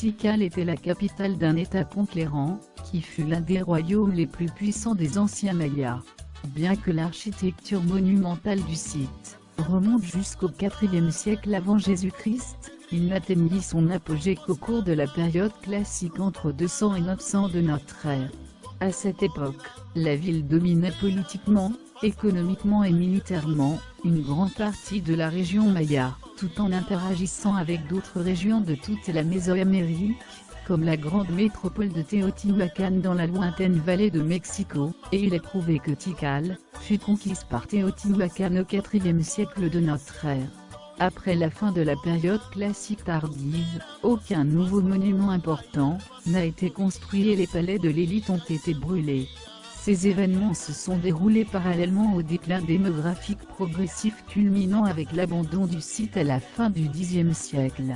Tikal était la capitale d'un État conquérant, qui fut l'un des royaumes les plus puissants des anciens Mayas. Bien que l'architecture monumentale du site remonte jusqu'au IVe siècle avant Jésus-Christ, il n'atteignit son apogée qu'au cours de la période classique entre 200 et 900 de notre ère. À cette époque, la ville dominait politiquement, économiquement et militairement, une grande partie de la région Maya, tout en interagissant avec d'autres régions de toute la Mésoamérique, comme la grande métropole de Teotihuacan dans la lointaine vallée de Mexico, et il est prouvé que Tikal fut conquise par Teotihuacan au IVe siècle de notre ère. Après la fin de la période classique tardive, aucun nouveau monument important n'a été construit et les palais de l'élite ont été brûlés. Ces événements se sont déroulés parallèlement au déclin démographique progressif culminant avec l'abandon du site à la fin du Xe siècle.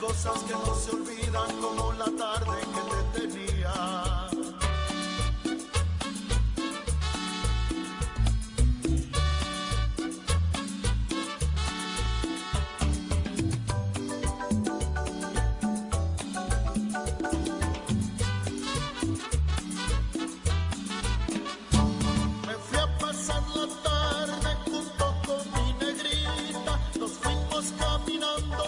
Cosas que no se olvidan como la tarde que te tenía. Me fui a pasar la tarde junto con mi negrita, nos fuimos caminando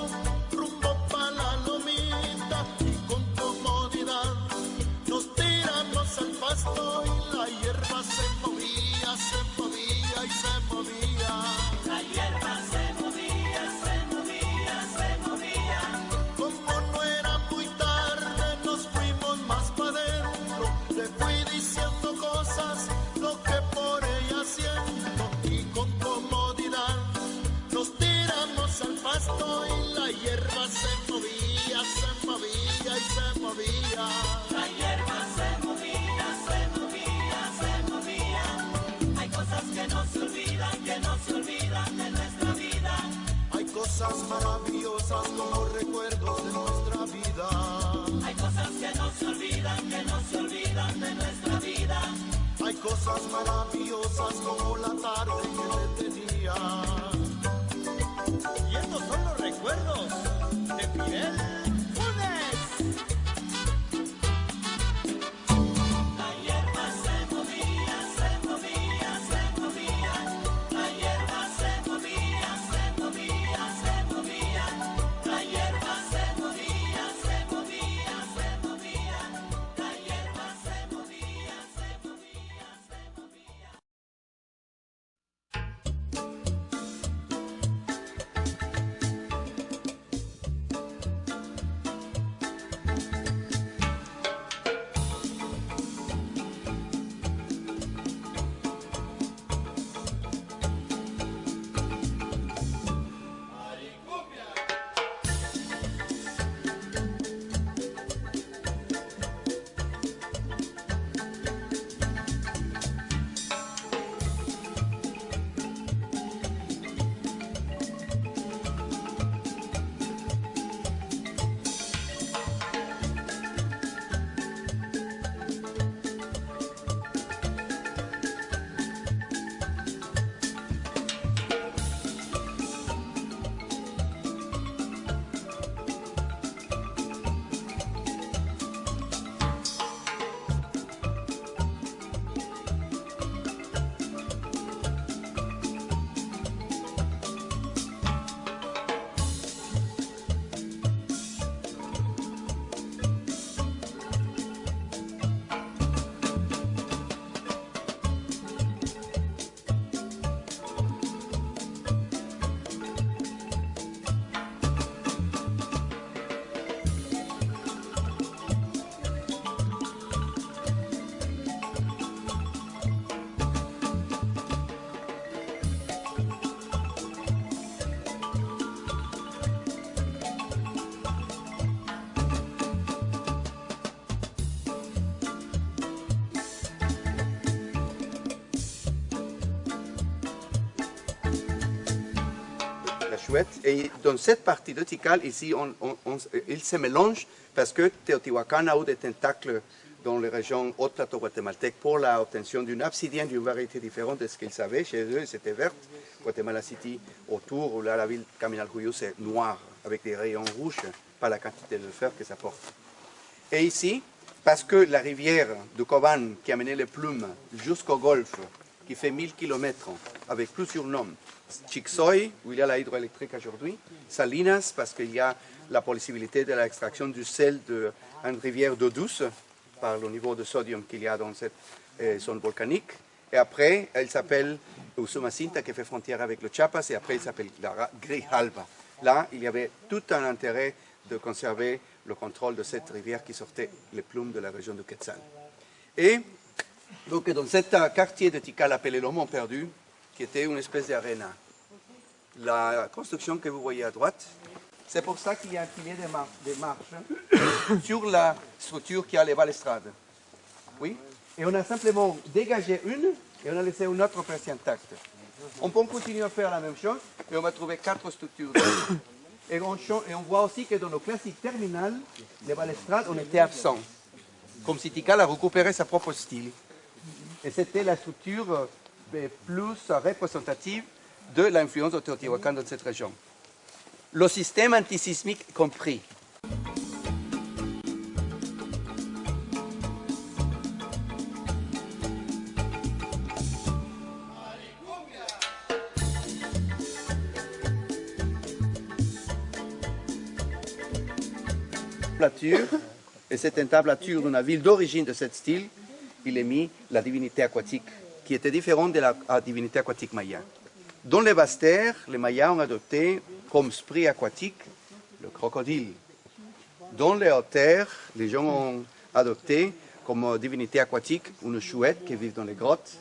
rumbo pa' la lomita y con comodidad nos tiramos al pasto y la hierba se movía y se movía. La hierba se movía, se movía, se movía. Como no era muy tarde nos fuimos más pa' dentro, le fui diciendo cosas, lo que por ella siento y con comodidad nos tiramos al pasto y la hierba se movía y se movía. La hierba se movía, se movía, se movía. Hay cosas que no se olvidan de nuestra vida. Hay cosas maravillosas como recuerdos de nuestra vida. Hay cosas que no se olvidan de nuestra vida. Hay cosas maravillosas como la tarde que te tenía. Y estos son los recuerdos de Fidel Funes. La hierba se movía, se movía, se movía. La hierba se movía, se movía, se movía. La hierba se movía, se movía, se movía. La hierba se movía, se movía, se movía. chouette. Et dans cette partie de Tikal, ici, il se mélange parce que Teotihuacan a eu des tentacles dans les régions hautes plateau guatémaltèques pour l'obtention d'une obsidienne d'une variété différente de ce qu'ils savaient. Chez eux, c'était verte. Guatemala City, autour, où là, la ville Caminaljuyo, c'est noir, avec des rayons rouges, par la quantité de fer que ça porte. Et ici, parce que la rivière de Coban, qui a mené les plumes jusqu'au golfe, qui fait 1000 km, avec plusieurs noms, Chixoy, où il y a la hydroélectrique aujourd'hui, Salinas, parce qu'il y a la possibilité de l'extraction du sel d'une rivière d'eau douce, par le niveau de sodium qu'il y a dans cette zone volcanique. Et après, elle s'appelle Usumacinta, qui fait frontière avec le Chiapas, et après, elle s'appelle la Grijalba. Là, il y avait tout un intérêt de conserver le contrôle de cette rivière qui sortait les plumes de la région de Quetzal. Et donc, dans ce quartier de Tikal appelé le Mont Perdu, qui était une espèce d'aréna, la construction que vous voyez à droite, c'est pour ça qu'il y a un pilier de marche sur la structure qui a les balustrades. Oui. Et on a simplement dégagé une et on a laissé une autre presque intacte. On peut continuer à faire la même chose et on va trouver 4 structures. Et on voit aussi que dans nos classiques terminales, les balustrades ont été absents. Comme si Tikal a récupéré sa propre style. Et c'était la structure plus représentative de l'influence de Teotihuacan dans cette région. Le système antisismique compris. Et cette entablature d'une ville d'origine de ce style, il est mis la divinité aquatique, qui était différente de la divinité aquatique maya. Dans les basses terres, les Mayas ont adopté comme esprit aquatique le crocodile. Dans les hautes terres, les gens ont adopté comme divinité aquatique une chouette qui vit dans les grottes